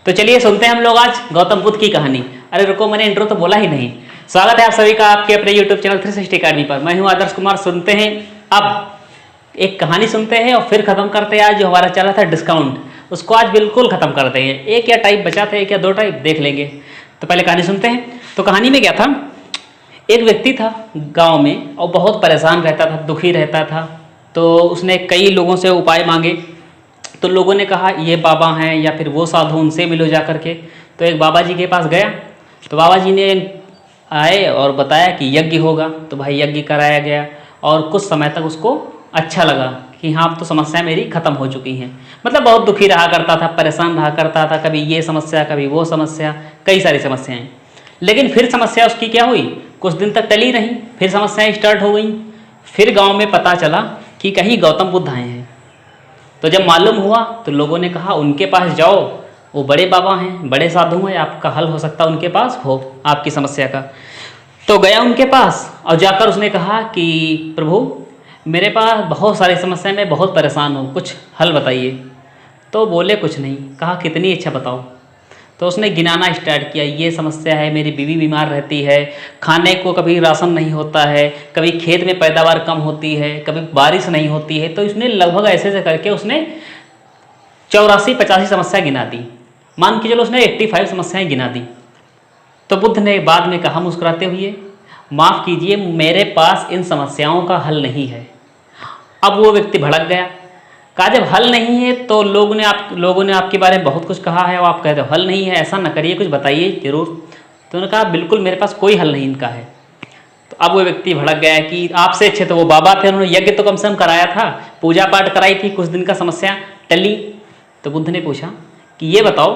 तो चलिए सुनते हैं हम लोग आज गौतम बुद्ध की कहानी। अरे रुको, मैंने इंट्रो तो बोला ही नहीं। स्वागत है आप सभी का आपके अपने YouTube चैनल 360 अकेडमी पर। मैं हूं आदर्श कुमार। सुनते हैं अब एक कहानी सुनते हैं और फिर खत्म करते हैं। आज जो हमारा चला था डिस्काउंट, उसको आज बिल्कुल खत्म करते हैं। एक या टाइप बचा था, एक या दो टाइप देख लेंगे। तो पहले कहानी सुनते हैं। तो कहानी में क्या था, एक व्यक्ति था गाँव में और बहुत परेशान रहता था, दुखी रहता था। तो उसने कई लोगों से उपाय मांगे। तो लोगों ने कहा ये बाबा हैं या फिर वो साधु, उनसे मिलो जा कर के। तो एक बाबा जी के पास गया। तो बाबा जी ने आए और बताया कि यज्ञ होगा। तो भाई यज्ञ कराया गया और कुछ समय तक उसको अच्छा लगा कि हाँ अब तो समस्याएं मेरी खत्म हो चुकी हैं। मतलब बहुत दुखी रहा करता था, परेशान रहा करता था, कभी ये समस्या कभी वो समस्या, कई सारी समस्याएं। लेकिन फिर समस्या उसकी क्या हुई, कुछ दिन तक टली नहीं, फिर समस्याएं स्टार्ट हो गई। फिर गाँव में पता चला कि कहीं गौतम बुद्ध आए हैं। तो जब मालूम हुआ तो लोगों ने कहा उनके पास जाओ, वो बड़े बाबा हैं, बड़े साधु हैं, आपका हल हो सकता है उनके पास हो आपकी समस्या का। तो गया उनके पास और जाकर उसने कहा कि प्रभु मेरे पास बहुत सारी समस्याएं, मैं बहुत परेशान हूँ, कुछ हल बताइए। तो बोले कुछ नहीं। कहा कितनी, अच्छा बताओ। तो उसने गिनाना स्टार्ट किया, ये समस्या है, मेरी बीवी बीमार रहती है, खाने को कभी राशन नहीं होता है, कभी खेत में पैदावार कम होती है, कभी बारिश नहीं होती है। तो इसने लगभग ऐसे ऐसे करके उसने 84-85 समस्या गिना दी। मान के चलो उसने 85 समस्याएं गिना दी। तो बुद्ध ने बाद में कहा मुस्कुराते हुए, माफ़ कीजिए मेरे पास इन समस्याओं का हल नहीं है। अब वो व्यक्ति भड़क गया। कहा जब हल नहीं है तो लोगों ने आपके बारे में बहुत कुछ कहा है और आप कहते हो हल नहीं है, ऐसा न करिए, कुछ बताइए जरूर। तो उन्होंने कहा बिल्कुल मेरे पास कोई हल नहीं इनका है। तो अब वो व्यक्ति भड़क गया कि आपसे अच्छे तो वो बाबा थे, उन्होंने यज्ञ तो कम से कम कराया था, पूजा पाठ कराई थी, कुछ दिन का समस्या टली। तो बुद्ध ने पूछा कि ये बताओ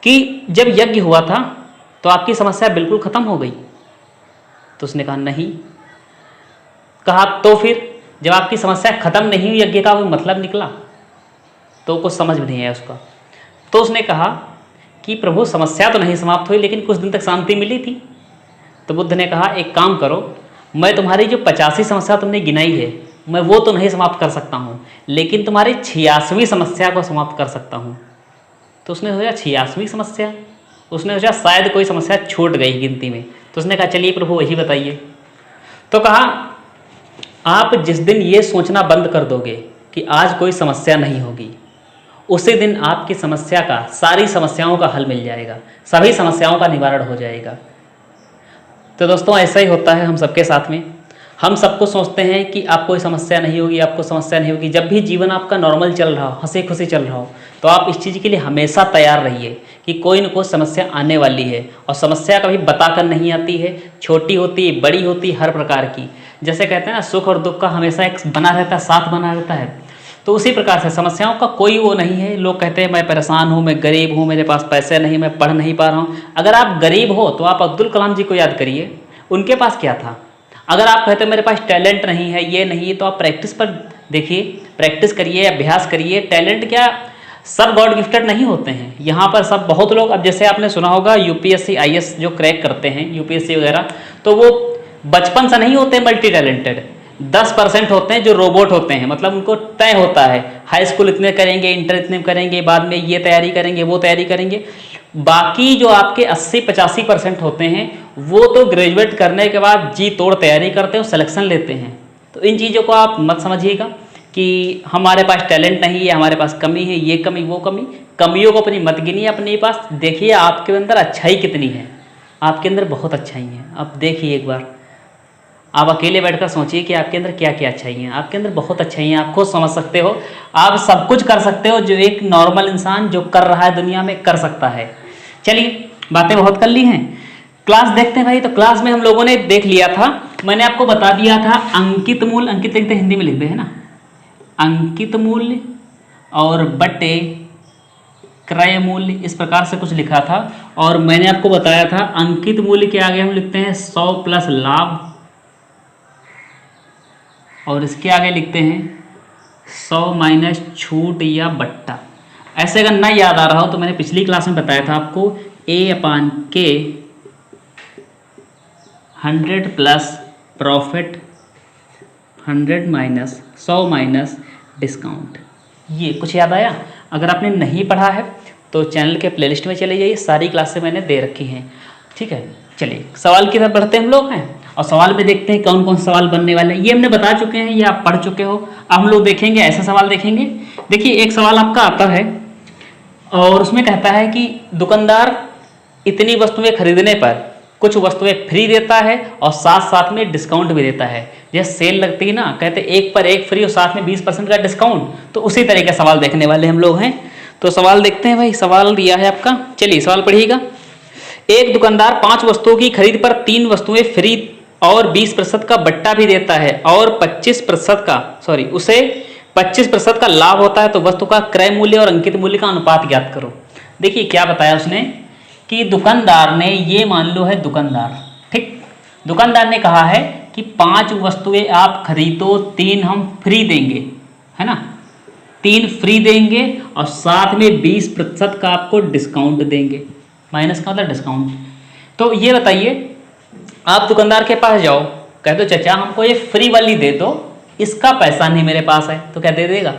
कि जब यज्ञ हुआ था तो आपकी समस्या बिल्कुल खत्म हो गई। तो उसने कहा नहीं। कहा तो फिर जब आपकी समस्या खत्म नहीं हुई, यज्ञ का वो मतलब निकला। तो कुछ समझ में नहीं आया उसका। तो उसने कहा कि प्रभु समस्या तो नहीं समाप्त हुई, लेकिन कुछ दिन तक शांति मिली थी। तो बुद्ध ने कहा एक काम करो, मैं तुम्हारी जो 85 समस्या तुमने गिनाई है, मैं वो तो नहीं समाप्त कर सकता हूँ, लेकिन तुम्हारी 86वीं समस्या को समाप्त कर सकता हूँ। तो उसने सोचा 86वीं समस्या, उसने सोचा शायद कोई समस्या छूट गई गिनती में। तो उसने कहा चलिए प्रभु वही बताइए। तो कहा आप जिस दिन ये सोचना बंद कर दोगे कि आज कोई समस्या नहीं होगी, उसी दिन आपकी समस्या का, सारी समस्याओं का हल मिल जाएगा, सभी समस्याओं का निवारण हो जाएगा। तो दोस्तों ऐसा ही होता है हम सबके साथ में। हम सबको सोचते हैं कि आप कोई समस्या नहीं होगी, आपको समस्या नहीं होगी। जब भी जीवन आपका नॉर्मल चल रहा हो, हंसी खुशी चल रहा हो, तो आप इस चीज़ के लिए हमेशा तैयार रहिए कि कोई न कोई समस्या आने वाली है। और समस्या कभी बताकर नहीं आती है, छोटी होती है, बड़ी होती है, हर प्रकार की। जैसे कहते हैं ना, सुख और दुख का हमेशा एक बना रहता है, साथ बना रहता है। तो उसी प्रकार से समस्याओं का कोई वो नहीं है। लोग कहते हैं मैं परेशान हूँ, मैं गरीब हूँ, मेरे पास पैसे नहीं, मैं पढ़ नहीं पा रहा हूँ। अगर आप गरीब हो तो आप अब्दुल कलाम जी को याद करिए, उनके पास क्या था। अगर आप कहते हैं मेरे पास टैलेंट नहीं है, ये नहीं है, तो आप प्रैक्टिस पर देखिए, प्रैक्टिस करिए, अभ्यास करिए। टैलेंट क्या सब गॉड गिफ्टेड नहीं होते हैं। यहाँ पर सब बहुत लोग, अब जैसे आपने सुना होगा यूपीएससी आईएएस जो क्रैक करते हैं, यूपीएससी वगैरह, तो वो बचपन से नहीं होते मल्टी टैलेंटेड। 10% होते हैं जो रोबोट होते हैं। मतलब उनको तय होता है हाई स्कूल इतने करेंगे, इंटर इतने करेंगे, बाद में ये तैयारी करेंगे, वो तैयारी करेंगे। बाकी जो आपके 80-85% होते हैं वो तो ग्रेजुएट करने के बाद जी तोड़ तैयारी करते हैं और सिलेक्शन लेते हैं। तो इन चीज़ों को आप मत समझिएगा कि हमारे पास टैलेंट नहीं है, हमारे पास कमी है, ये कमी वो कमी। कमियों को अपनी मत गिनिए, अपने पास देखिए आपके अंदर अच्छाई कितनी है। आपके अंदर बहुत अच्छाई है। अब देखिए एक बार आप अकेले बैठकर सोचिए कि आपके अंदर क्या क्या अच्छाई हैं। आपके अंदर बहुत अच्छाई हैं, आप खुद समझ सकते हो। आप सब कुछ कर सकते हो जो एक नॉर्मल इंसान जो कर रहा है दुनिया में कर सकता है। चलिए बातें बहुत कर ली हैं, क्लास देखते हैं भाई। तो क्लास में हम लोगों ने देख लिया था, मैंने आपको बता दिया था अंकित मूल्य, अंकित लिखते हिंदी में लिख दे है ना, अंकित मूल्य और बटे क्रय मूल्य, इस प्रकार से कुछ लिखा था। और मैंने आपको बताया था अंकित मूल्य के आगे हम लिखते हैं 100 प्लस लाभ, और इसके आगे लिखते हैं 100 माइनस छूट या बट्टा। ऐसे अगर ना याद आ रहा हो तो मैंने पिछली क्लास में बताया था आपको A/K 100 plus profit 100 minus 100 minus discount. ये कुछ याद आया? अगर आपने नहीं पढ़ा है तो चैनल के प्लेलिस्ट में चले जाइए, सारी क्लासें मैंने दे रखी हैं। ठीक है, चलिए सवाल की तरफ बढ़ते हैं हम लोग हैं, और सवाल में देखते हैं कौन कौन से सवाल बनने वाले हैं। ये हमने बता चुके हैं, ये आप पढ़ चुके हो। अब हम लोग देखेंगे ऐसा सवाल देखेंगे। देखिए एक सवाल आपका आता है और उसमें कहता है कि दुकानदार इतनी वस्तुएं खरीदने पर कुछ वस्तुएं फ्री देता है और साथ साथ में डिस्काउंट भी देता है। जैसे सेल लगती है ना, कहते एक पर एक फ्री और साथ में 20% का डिस्काउंट, तो उसी तरह का सवाल देखने वाले हम लोग हैं। तो सवाल देखते हैं भाई, सवाल दिया है आपका, चलिए सवाल पढ़िएगा। एक दुकानदार 5 वस्तुओं की खरीद पर 3 वस्तुएं फ्री और 20% का बट्टा भी देता है और 25% का उसे 25% का लाभ होता है, तो वस्तु का क्रय मूल्य और अंकित मूल्य का अनुपात ज्ञात करो। देखिए क्या बताया उसने कि दुकानदार ने, ये मान लो है दुकानदार, ठीक, दुकानदार ने कहा है कि 5 वस्तुएं आप खरीदो, 3 हम फ्री देंगे, है ना, 3 फ्री देंगे और साथ में 20% का आपको डिस्काउंट देंगे। माइनस का मतलब डिस्काउंट। तो ये बताइए, आप दुकानदार के पास जाओ, कह दो चाचा हमको ये फ्री वाली दे दो, इसका पैसा नहीं मेरे पास है, तो क्या दे देगा?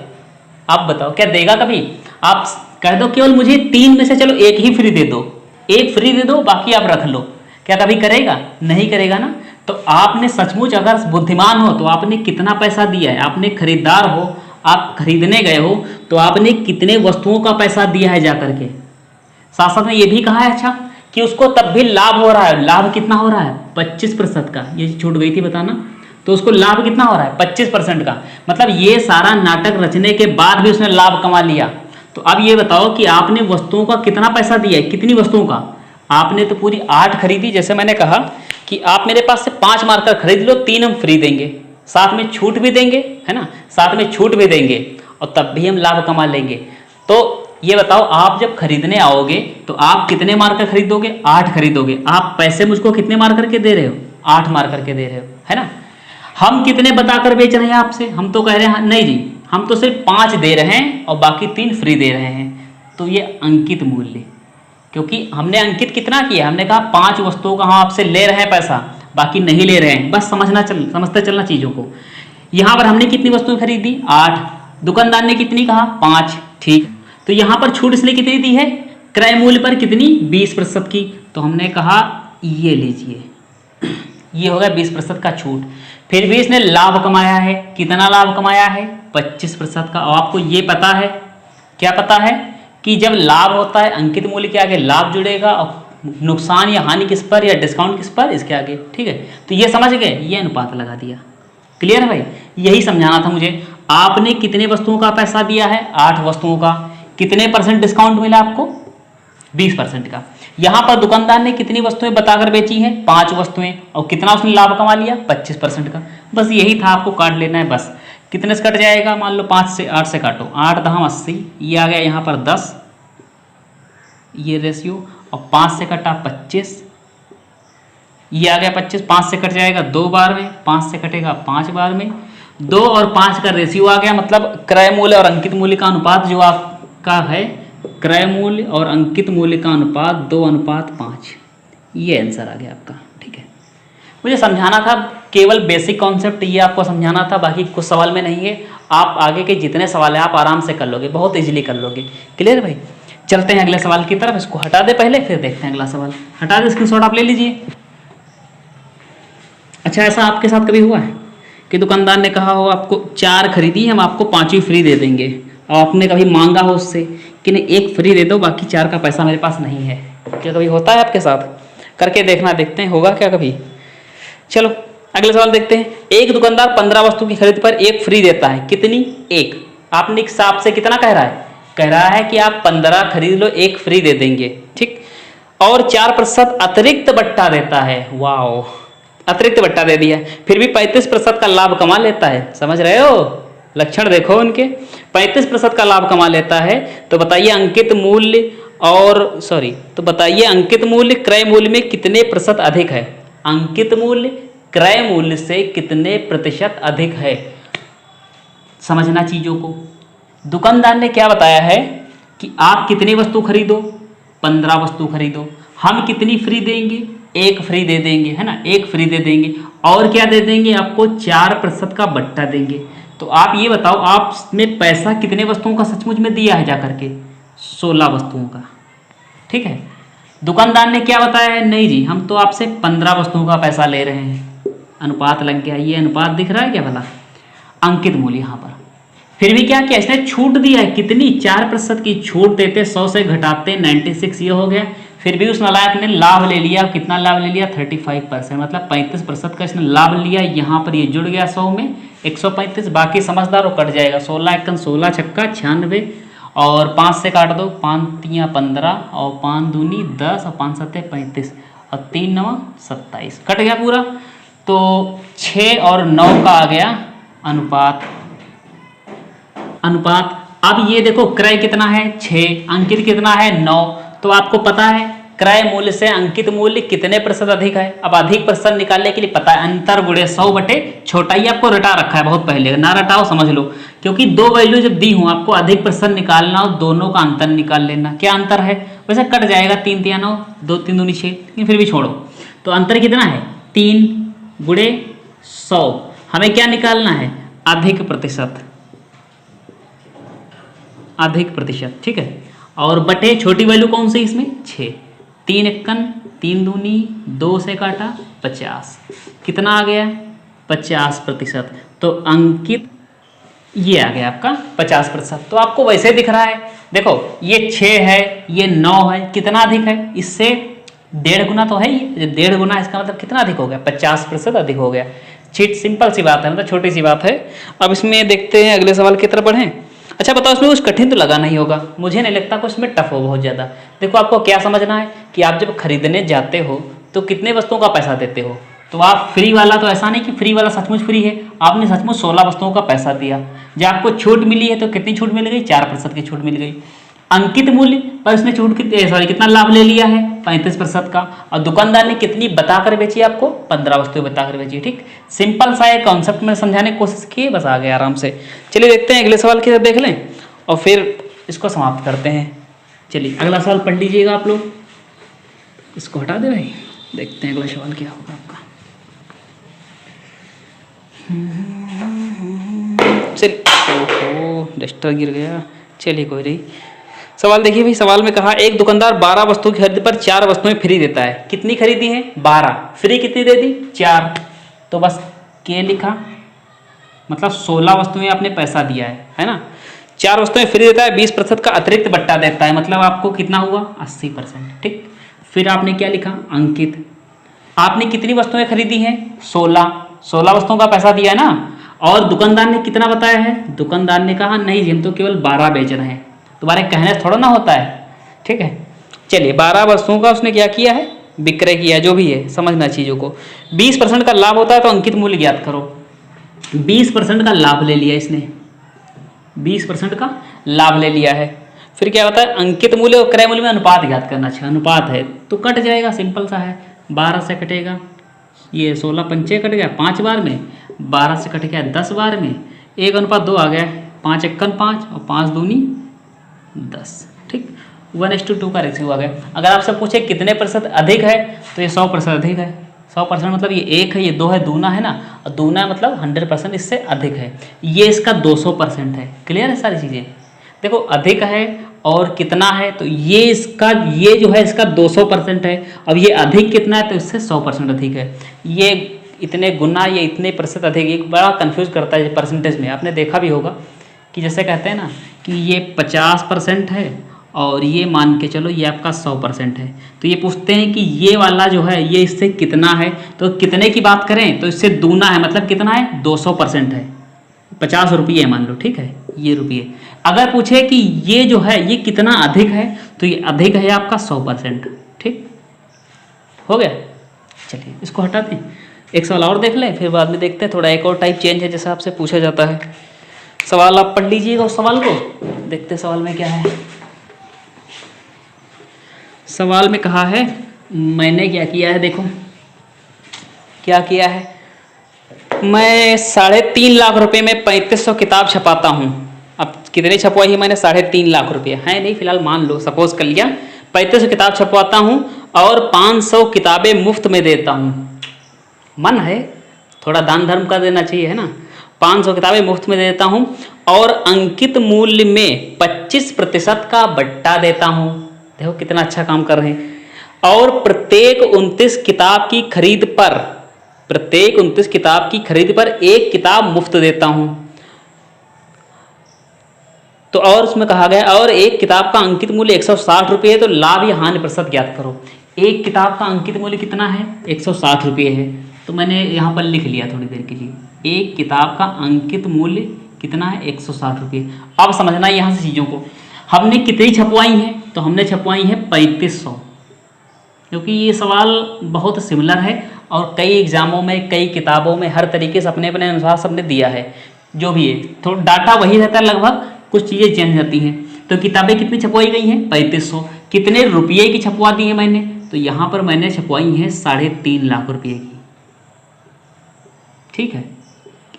आप बताओ क्या देगा कभी? आप कह दो केवल मुझे 3 में से चलो एक ही फ्री दे दो, एक फ्री दे दो बाकी आप रख लो, क्या कभी करेगा? नहीं करेगा ना। तो आपने सचमुच अगर बुद्धिमान हो तो आपने कितना पैसा दिया है, आपने खरीदार हो, आप खरीदने गए हो तो आपने कितने वस्तुओं का पैसा दिया है जा करके। साथ साथ में ये भी कहा है अच्छा कि उसको तब भी लाभ हो रहा है। लाभ कितना हो रहा है? 25% का। ये छूट गई थी बताना, तो उसको लाभ कितना हो रहा है? 25% का। मतलब ये सारा नाटक रचने के बाद भी उसने लाभ कमा लिया। तो अब ये बताओ कि आपने वस्तुओं का कितना पैसा दिया है, कितनी वस्तुओं का? आपने तो पूरी 8 खरीदी। जैसे मैंने कहा कि आप मेरे पास से 5 मार्कर खरीद लो, 3 हम फ्री देंगे, साथ में छूट भी देंगे, है ना, साथ में छूट भी देंगे और तब भी हम लाभ कमा लेंगे। तो ये बताओ, आप जब खरीदने आओगे तो आप कितने मार्कर खरीदोगे? 8 खरीदोगे। आप पैसे मुझको कितने मार्कर के दे रहे हो? 8 मार्कर के दे रहे हो, है ना। हम कितने बताकर बेच रहे हैं आपसे? हम तो कह रहे हैं नहीं जी, हम तो सिर्फ 5 दे रहे हैं और बाकी 3 फ्री दे रहे हैं। तो ये अंकित मूल्य, क्योंकि हमने अंकित कितना किया? हमने कहा 5 वस्तुओं का हम आपसे ले रहे हैं पैसा, बाकी नहीं ले रहे हैं। बस समझते चलना चीज़ों को। यहाँ पर हमने कितनी वस्तुएं खरीदी? 8। दुकानदार ने कितनी कहा? 5। ठीक। तो यहाँ पर छूट इसलिए कितनी दी है? क्रय मूल्य पर कितनी? 20% की। तो हमने कहा ये लीजिए, ये हो गया 20% का छूट। फिर भी इसने लाभ कमाया है। कितना लाभ कमाया है? 25% का। और आपको ये पता है, क्या पता है कि जब लाभ होता है अंकित मूल्य के आगे लाभ जुड़ेगा और नुकसान या हानि किस पर या डिस्काउंट किस पर? इसके आगे। ठीक है, तो ये समझ गए, ये अनुपात लगा दिया। क्लियर है भाई? यही समझाना था मुझे। आपने कितने वस्तुओं का पैसा दिया है? 8 वस्तुओं का। कितने % डिस्काउंट मिला आपको? 20% का। यहाँ पर दुकानदार ने कितनी वस्तुएं बताकर बेची हैं? 5 वस्तुएं। और कितना उसने लाभ कमा लिया? 25% का। बस यही था, आपको काट लेना है बस। कितने से कट जाएगा? मान लो 5 से 8 से काटो, 8 10 80, ये आ गया यहाँ पर 10, ये रेशियो, और 5 से कटा 25, ये आ गया 25। 5 से कट जाएगा 2 बार में, 5 से कटेगा 5 बार में, 2 और 5 का रेशियो आ गया। मतलब क्रय मूल्य और अंकित मूल्य का अनुपात जो आपका है, क्रय मूल्य और अंकित मूल्य का अनुपात 2:5, ये आंसर आ गया आपका। ठीक है, मुझे समझाना था, केवल बेसिक कॉन्सेप्ट ये आपको समझाना था, बाकी कुछ सवाल में नहीं है। आप आगे के जितने सवाल हैं आप आराम से कर लोगे, बहुत इजीली कर लोगे। क्लियर भाई? चलते हैं अगले सवाल की तरफ। इसको हटा दे पहले, फिर देखते हैं अगला सवाल। हटा दे, स्क्रीनशॉट आप ले लीजिए। अच्छा, ऐसा आपके साथ कभी हुआ है कि दुकानदार ने कहा हो आपको 4 खरीदी, हम आपको 5 फ्री दे देंगे, और आपने कभी मांगा हो उससे कि नहीं 1 फ्री दे दो, बाकी 4 का पैसा मेरे पास नहीं है? क्या कभी होता है आपके साथ? करके देखना, देखते हैं होगा क्या कभी। चलो अगले सवाल देखते हैं। एक दुकानदार 15 वस्तु की खरीद पर 1 फ्री देता है। कितनी? 1। आपने एक हिसाब से कितना कह रहा है? कह रहा है कि आप 15 खरीद लो, 1 फ्री दे देंगे। ठीक, और 4% अतिरिक्त बट्टा देता है। वाओ, अतिरिक्त बट्टा दे दिया, फिर भी 35% का लाभ कमा लेता है। समझ रहे हो? लक्षण देखो उनके। 35% का लाभ कमा लेता है। तो बताइए अंकित मूल्य तो बताइए अंकित मूल्य क्रय मूल्य में कितने % अधिक है? अंकित मूल्य क्रय मूल्य से कितने % अधिक है? समझना चीजों को। दुकानदार ने क्या बताया है कि आप कितनी वस्तु खरीदो? 15 वस्तु खरीदो, हम कितनी फ्री देंगे? 1 फ्री दे देंगे, है ना, 1 फ्री दे देंगे। और क्या दे देंगे? आपको 4% का बट्टा देंगे। तो आप ये बताओ, आपने पैसा कितने वस्तुओं का सचमुच में दिया है जा करके? 16 वस्तुओं का, ठीक है। दुकानदार ने क्या बताया है, नहीं जी हम तो आपसे 15 वस्तुओं का पैसा ले रहे हैं। अनुपात लग गया, ये अनुपात दिख रहा है क्या भला, अंकित मूल्य यहाँ पर। फिर भी क्या किया इसने, छूट दिया है, कितनी 4% की छूट देते, 100 से घटाते 96, ये हो गया। फिर भी उस नालायक ने लाभ ले लिया, कितना लाभ ले लिया, 35%, मतलब 35% का इसने लाभ लिया। यहाँ पर ये जुड़ गया 100 में 135, बाकी समझदार वो कट जाएगा। 16 एकन 16 छक्का 96, और 5 से काट दो, 5 तियाँ 15, और 5 दूनी 10, और 5 सत्ते 35, और 3 9 27, कट गया पूरा। तो 6 और 9 का आ गया अनुपात। अब ये देखो क्रय कितना है 6, अंकित कितना है 9। तो आपको पता है क्रय मूल्य से अंकित मूल्य कितने प्रतिशत अधिक है। अब अधिक प्रतिशत निकालने के लिए पता है अंतर गुणे 100 बटे छोटा, ही आपको रटा रखा है बहुत पहले, ना रटाओ समझ लो, क्योंकि दो वैल्यू जब दी हूं आपको अधिक प्रतिशत निकालना हो, दोनों का अंतर निकाल लेना। क्या अंतर है, वैसे कट जाएगा 3 तिया 9, 2 3 दूनी 6, लेकिन फिर भी छोड़ो। तो अंतर कितना है 3 गुणे 100। हमें क्या निकालना है, अधिक प्रतिशत, अधिक प्रतिशत, ठीक है। और बटे छोटी वैल्यू कौन सी इसमें 6, 3 एकन 3 दूनी 2 से काटा 50, कितना आ गया 50%। तो अंकित ये आ गया आपका 50%। तो आपको वैसे दिख रहा है, देखो ये 6 है, ये 9 है, कितना अधिक है, इससे 1.5 गुना तो है ही, 1.5 गुना इसका मतलब कितना अधिक हो गया, 50% अधिक हो गया। चीट सिंपल सी बात है, मतलब छोटी सी बात है। अब इसमें देखते हैं अगले सवाल की तरफ बढ़ें। अच्छा बताओ इसमें कुछ कठिन तो लगा नहीं होगा, मुझे नहीं लगता कुछ इसमें टफ हो बहुत ज़्यादा। देखो आपको क्या समझना है कि आप जब खरीदने जाते हो तो कितने वस्तुओं का पैसा देते हो। तो आप फ्री वाला, तो ऐसा नहीं कि फ्री वाला सचमुच फ्री है, आपने सचमुच 16 वस्तुओं का पैसा दिया। जब आपको छूट मिली है तो कितनी छूट मिल गई, 4% की छूट मिल गई। अंकित मूल्य पर उसने छूट कितना लाभ ले लिया है 35% का। और दुकानदार ने कितनी बताकर बेची आपको, 15 वस्तुएं बताकर बेची। ठीक, सिंपल सा एक कॉन्सेप्ट में समझाने की कोशिश की, बस आ गए आराम से। चलिए देखते हैं अगले सवाल की तरफ देख लें और फिर इसको समाप्त करते हैं। चलिए अगला सवाल पढ़ लीजिएगा आप लोग, इसको हटा दे भाई, देखते हैं अगला सवाल क्या होगा आपका। चलिए, ओहो डस्टर गिर गया, चलिए कोई नहीं। सवाल देखिए भाई, सवाल में कहा एक दुकानदार 12 वस्तु की खरीद पर 4 वस्तुएं फ्री देता है। कितनी खरीदी है 12, फ्री कितनी दे दी 4, तो बस के लिखा, मतलब 16 वस्तुएं आपने पैसा दिया है ना। 4 वस्तुएं फ्री देता है, 20% का अतिरिक्त बट्टा देता है, मतलब आपको कितना हुआ 80%। ठीक, फिर आपने क्या लिखा अंकित, आपने कितनी वस्तुएं खरीदी हैं 16 वस्तुओं का पैसा दिया है ना। और दुकानदार ने कितना बताया है, दुकानदार ने कहा नहीं जी हम तो केवल 12 बेच रहे हैं, तुम्हारे कहने से थोड़ा ना होता है। ठीक है, चलिए 12 वस्तुओं का उसने क्या किया है, विक्रय किया, जो भी है समझना चीज़ों को। 20% का लाभ होता है तो अंकित मूल्य ज्ञात करो। 20% का लाभ ले लिया इसने, 20% का लाभ ले लिया है। फिर क्या होता है अंकित मूल्य और क्रय मूल्य में अनुपात ज्ञात करना चाहिए। अनुपात है तो कट जाएगा, सिंपल सा है, 12 से कटेगा, ये 16 पंचे कट गया 5 बार में, 12 से कट गया 10 बार में, 1:2 आ गया, 5 एकन 5 और 5 दूनी 10। ठीक, 1:2 का रेशियो आ गया। अगर आपसे पूछे कितने प्रतिशत अधिक है तो ये 100% अधिक है। 100% मतलब ये 1 है, ये 2 है, दूना है ना, और दूना मतलब 100% इससे अधिक है। ये इसका 200% है। क्लियर है सारी चीज़ें, देखो अधिक है और कितना है, तो ये इसका, ये जो है इसका 200% है। अब ये अधिक कितना है तो इससे 100% अधिक है। ये इतने गुना, ये इतने प्रतिशत अधिक, एक बड़ा कंफ्यूज करता है परसेंटेज में। आपने देखा भी होगा कि जैसे कहते हैं ना कि ये 50% है और ये मान के चलो ये आपका 100% है, तो ये पूछते हैं कि ये वाला जो है ये इससे कितना है, तो कितने की बात करें तो इससे दूना है, मतलब कितना है 200% है, 50 रुपये मान लो। ठीक है, ये रुपये। अगर पूछे कि ये जो है ये कितना अधिक है तो ये अधिक है आपका 100%। ठीक हो गया, चलिए इसको हटा दें, एक सवाल और देख लें, फिर बाद में देखते हैं। थोड़ा एक और टाइप चेंज है जैसा आपसे पूछा जाता है। सवाल आप पढ़ लीजिएगा उस सवाल को, देखते सवाल में क्या है। सवाल में कहा है, मैंने क्या किया है, देखो क्या किया है, मैं 3.5 लाख रुपए में 3500 किताब छपाता हूँ। अब कितने छपवाई है मैंने, 3.5 लाख रुपये है नहीं, फिलहाल मान लो सपोज कर लिया, 3500 किताब छपवाता हूँ और 500 किताबें मुफ्त में देता हूँ। मन है थोड़ा दान धर्म कर देना चाहिए, है ना। 500 किताबें मुफ्त में देता हूँ और अंकित मूल्य में 25% का बट्टा देता हूं। देखो कितना अच्छा काम कर रहे हैं। और प्रत्येक 29 किताब की खरीद पर एक किताब मुफ्त देता हूं। तो और उसमें कहा गया और एक किताब का अंकित मूल्य 160 रुपये है, तो लाभ या हानि प्रतिशत ज्ञात करो। एक किताब का अंकित मूल्य कितना है? 160 रुपये है। तो मैंने यहाँ पर लिख लिया थोड़ी देर के लिए, एक किताब का अंकित मूल्य कितना है? 160 रुपये। अब समझना यहाँ से चीज़ों को, हमने कितनी छपवाई हैं? तो हमने छपवाई है 3500, क्योंकि ये सवाल बहुत सिमिलर है और कई एग्जामों में, कई किताबों में हर तरीके से अपने अपने अनुसार सबने दिया है। जो भी है थोड़ा डाटा वही रहता है, लगभग कुछ चीज़ें चेंज होती हैं। तो किताबें कितनी छपवाई गई हैं? 3500। कितने रुपये की छपवा दी है मैंने? तो यहाँ पर मैंने छपवाई है 3.5 लाख रुपये की। ठीक है,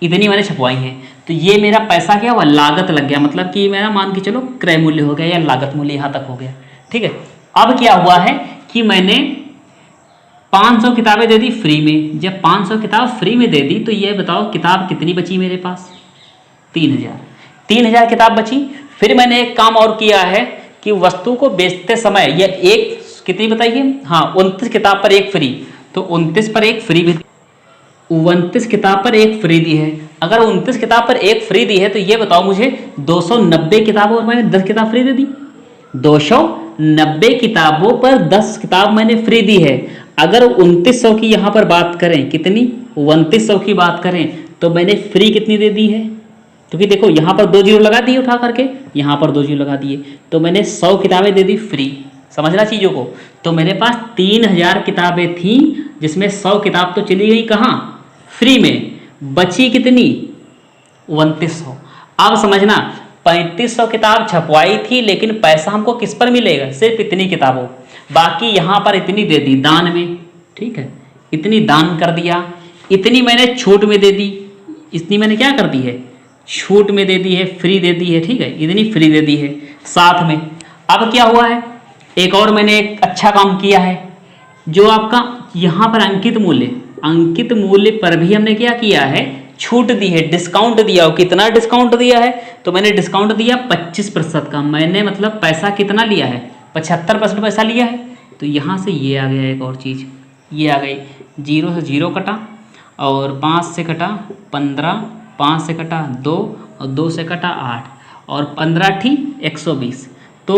इतनी मैंने छपवाई है। तो ये मेरा पैसा क्या हुआ? लागत लग गया, मतलब कि मेरा मान के चलो क्रय मूल्य हो गया या लागत मूल्य यहाँ तक हो गया। ठीक है, अब क्या हुआ है कि मैंने 500 किताबें दे दी फ्री में। जब 500 किताब फ्री में दे दी तो ये बताओ किताब कितनी बची मेरे पास? 3000 किताब बची। फिर मैंने एक काम और किया है कि वस्तु को बेचते समय ये एक कितनी बताइए? हाँ, 29 किताब पर एक फ्री। तो 29 पर एक फ्री भी, 29 किताब पर एक फ्री दी है। अगर 29 किताब पर एक फ्री दी है तो ये बताओ मुझे 290 किताबों पर मैंने 10 किताब फ्री दे दी। 290 किताबों पर 10 किताब मैंने फ्री दी है। अगर 2900 की यहाँ पर बात करें, कितनी? 2900 की बात करें तो मैंने फ्री कितनी दे दी है? क्योंकि देखो यहाँ पर 2 जीरो लगा दिए उठा करके, यहाँ पर 2 जीरो लगा दिए, तो मैंने 100 किताबें दे दी फ्री। समझना चीज़ों को। तो मेरे पास 3000 किताबें थीं, जिसमें 100 किताब तो चली गई कहाँ? फ्री में। बची कितनी? 2900। अब समझना, 3500 किताब छपवाई थी, लेकिन पैसा हमको किस पर मिलेगा? सिर्फ इतनी किताबों। बाकी यहाँ पर इतनी दे दी दान में। ठीक है, इतनी दान कर दिया, इतनी मैंने छूट में दे दी, इतनी मैंने क्या कर दी है? छूट में दे दी है, फ्री दे दी है। ठीक है, इतनी फ्री दे दी है साथ में। अब क्या हुआ है? एक और मैंने एक अच्छा काम किया है, जो आपका यहाँ पर अंकित मूल्य पर भी हमने क्या किया है? छूट दी है, डिस्काउंट दिया। और कितना डिस्काउंट दिया है? तो मैंने डिस्काउंट दिया 25% का। मैंने मतलब पैसा कितना लिया है? 75% पैसा लिया है। तो यहाँ से ये आ गया एक और चीज़, ये आ गई 0 से 0 कटा, और 5 से कटा 15, 5 से कटा 2, और 2 से कटा 8, और 15 ठी 120। तो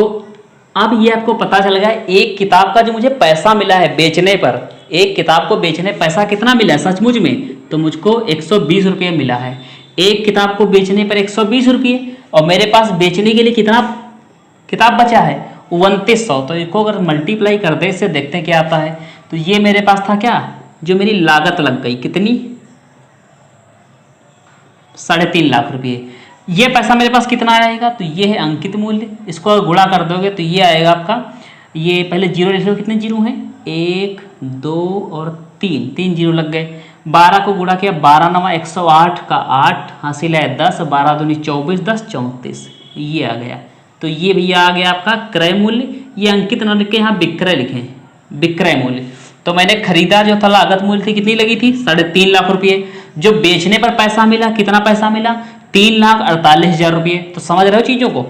अब ये आपको पता चल गया एक किताब का जो मुझे पैसा मिला है बेचने पर, एक किताब को बेचने पैसा कितना मिला है सचमुच में? तो मुझको 120 रुपये मिला है। एक किताब को बेचने पर 120 रुपये, और मेरे पास बेचने के लिए कितना किताब बचा है? 2900। तो इसको अगर मल्टीप्लाई कर दे, इससे देखते हैं क्या आता है। तो ये मेरे पास था क्या? जो मेरी लागत लग गई, कितनी? 3.5 लाख रुपये। ये पैसा मेरे पास कितना आएगा? तो ये है अंकित मूल्य। इसको अगर गुणा कर दोगे तो ये आएगा आपका, ये पहले जीरो लिख लो, कितने जीरो हैं? 1, 2 और 3 जीरो लग गए। 12 को गुणा किया, 12 9 108 का 8, हासिल है 10, 12 दूनी 24, 10 34, ये आ गया। तो ये भैया आ गया आपका क्रय मूल्य। ये अंकित न लिख के यहाँ विक्रय लिखें, विक्रय मूल्य। तो मैंने खरीदा जो था, लागत मूल्य थी कितनी लगी थी? 3.5 लाख रुपये। जो बेचने पर पैसा मिला, कितना पैसा मिला? 3,48,000 रुपये। तो समझ रहे हो चीज़ों को?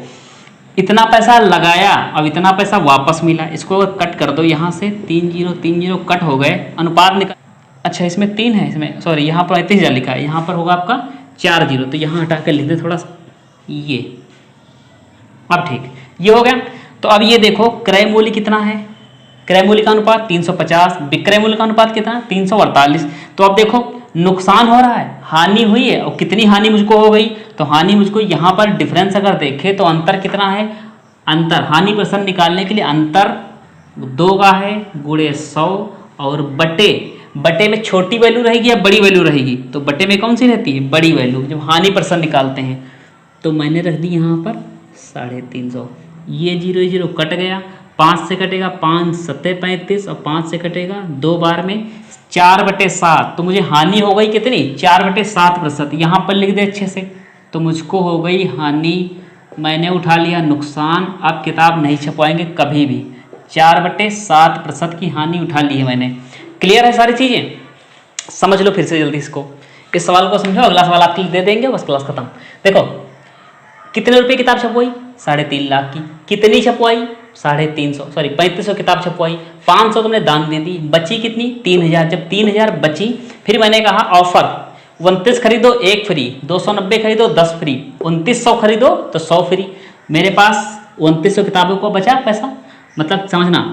इतना पैसा लगाया, अब इतना पैसा वापस मिला। इसको कट कर दो यहाँ से, 3 0 कट हो गए, अनुपात निकाल। अच्छा, इसमें 3 है, इसमें सॉरी, यहाँ पर 35,000 लिखा है, यहाँ पर होगा आपका 4 0, तो यहाँ हटा कर लिख दे थोड़ा सा, ये। अब ठीक, ये हो गया। तो अब ये देखो क्रय मूल्य कितना है? क्रय मूल्य का अनुपात 350, विक्रय मूल्य का अनुपात कितना? 348। तो अब देखो नुकसान हो रहा है, हानि हुई है, और कितनी हानि मुझको हो गई? तो हानि मुझको यहाँ पर डिफरेंस अगर देखें तो अंतर कितना है? अंतर हानि प्रतिशत निकालने के लिए अंतर 2 का है, गुणे 100, और बटे में छोटी वैल्यू रहेगी या बड़ी वैल्यू रहेगी? तो बटे में कौन सी रहती है? बड़ी वैल्यू, जब हानि प्रतिशत निकालते हैं। तो मैंने रख दी यहाँ पर 350। ये 0 0 कट गया, 5 से कटेगा 5 7 35, और 5 से कटेगा 2 बार में 4/7। तो मुझे हानि हो गई कितनी? 4/7%। यहाँ पर लिख दे अच्छे से। तो मुझको हो गई हानि, मैंने उठा लिया नुकसान। अब किताब नहीं छपवाएंगे कभी भी। 4/7% की हानि उठा ली है मैंने। क्लियर है सारी चीज़ें? समझ लो फिर से जल्दी इसको, इस सवाल को समझो। अगला सवाल आपके लिए दे देंगे, बस क्लास खत्म। देखो कितने रुपए किताब छपवाई? 3.5 लाख की। कितनी छपवाई? 3500 किताब छपवाई। 500 तुमने दान दे दी, बची कितनी? 3000। जब 3000 बची, फिर मैंने कहा ऑफर 29 खरीदो 1 फ्री, 290 खरीदो 10 फ्री, 2900 खरीदो तो 100 फ्री। मेरे पास 2900 किताबों को बचा पैसा, मतलब समझना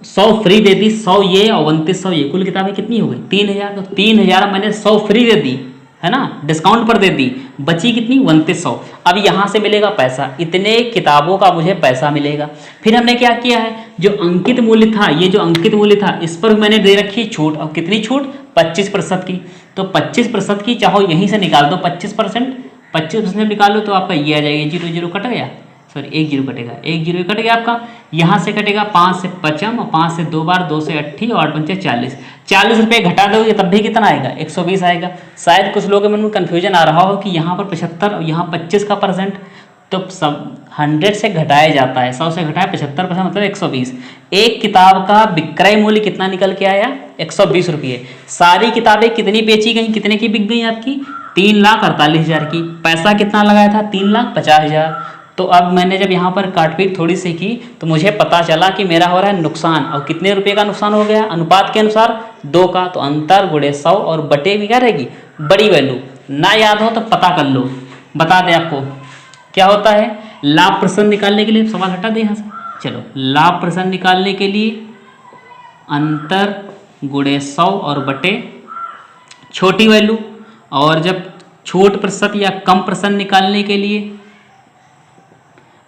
100 फ्री दे दी, 100 ये और 2900 ये, कुल किताबें कितनी हो गई? 3000। तो 3000 मैंने 100 फ्री दे दी, है ना, डिस्काउंट पर दे दी, बची कितनी? 2900। अब यहाँ से मिलेगा पैसा, इतने किताबों का मुझे पैसा मिलेगा। फिर हमने क्या किया है, जो अंकित मूल्य था, ये जो अंकित मूल्य था, इस पर मैंने दे रखी छूट। और कितनी छूट? 25% की। तो 25% की, चाहो यहीं से निकाल दो 25% निकालो तो आपका ये आ जाएगा, 0 0 कट गया, सॉरी 1 0 कटेगा, 1 0 कट गया आपका। यहाँ से कटेगा 5 से 55 और 5 से 2 बार, 2 से 80 और 8 40। 40 रुपये घटा दोगे तब भी कितना आएगा? 120 आएगा। शायद कुछ लोगों के मन में कन्फ्यूजन आ रहा हो कि यहाँ पर 75 और यहाँ 25 का परसेंट, तो सब 100 से घटाया जाता है, 100 से घटाया 75%, मतलब 120। एक किताब का विक्रय मूल्य कितना निकल के आया? 120 रुपये। सारी किताबें कितनी बेची गई, कितने की बिक गई आपकी? 3,48,000 की। पैसा कितना लगाया था? 3,50,000। तो अब मैंने जब यहाँ पर काटपीट थोड़ी सी की तो मुझे पता चला कि मेरा हो रहा है नुकसान। और कितने रुपए का नुकसान हो गया? अनुपात के अनुसार 2 का। तो अंतर गुणे 100 और बटे भी क्या रहेगी? बड़ी वैल्यू। ना याद हो तो पता कर लो, बता दे आपको क्या होता है। लाभ प्रसन्न निकालने के लिए, सवाल हटा दे यहाँ से, चलो, लाभ प्रसन्न निकालने के लिए अंतर गुणे 100 और बटे छोटी वैल्यू। और जब छोट प्रतिशत या कम प्रसन्न निकालने के लिए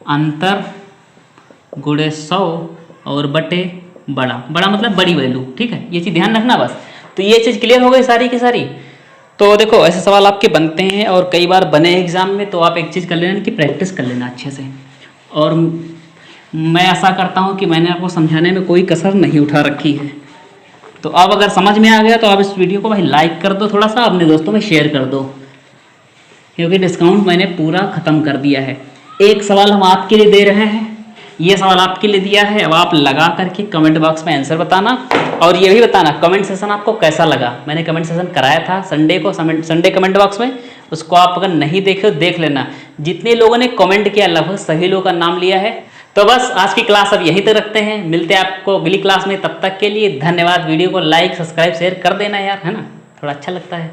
अंतर गुणे 100 और बटे बड़ा। बड़ा मतलब बड़ी वैल्यू, ठीक है, ये चीज़ ध्यान रखना बस। तो ये चीज़ क्लियर हो गई सारी की सारी। तो देखो ऐसे सवाल आपके बनते हैं और कई बार बने एग्जाम में, तो आप एक चीज़ कर लेना कि प्रैक्टिस कर लेना अच्छे से। और मैं आशा करता हूँ कि मैंने आपको समझाने में कोई कसर नहीं उठा रखी है। तो अब अगर समझ में आ गया तो आप इस वीडियो को भाई लाइक कर दो, थोड़ा सा अपने दोस्तों में शेयर कर दो, क्योंकि डिस्काउंट मैंने पूरा ख़त्म कर दिया है। एक सवाल हम आपके लिए दे रहे हैं, ये सवाल आपके लिए दिया है। अब आप लगा करके कमेंट बॉक्स में आंसर बताना, और ये भी बताना कमेंट सेशन आपको कैसा लगा। मैंने कमेंट सेशन कराया था संडे को, संडे कमेंट बॉक्स में, उसको आप अगर नहीं देखे हो देख लेना। जितने लोगों ने कमेंट किया लगभग सभी लोगों का नाम लिया है। तो बस आज की क्लास अब यहीं तक रखते हैं, मिलते हैं आपको अगली क्लास में। तब तक के लिए धन्यवाद। वीडियो को लाइक सब्सक्राइब शेयर कर देना यार, है ना, थोड़ा अच्छा लगता है।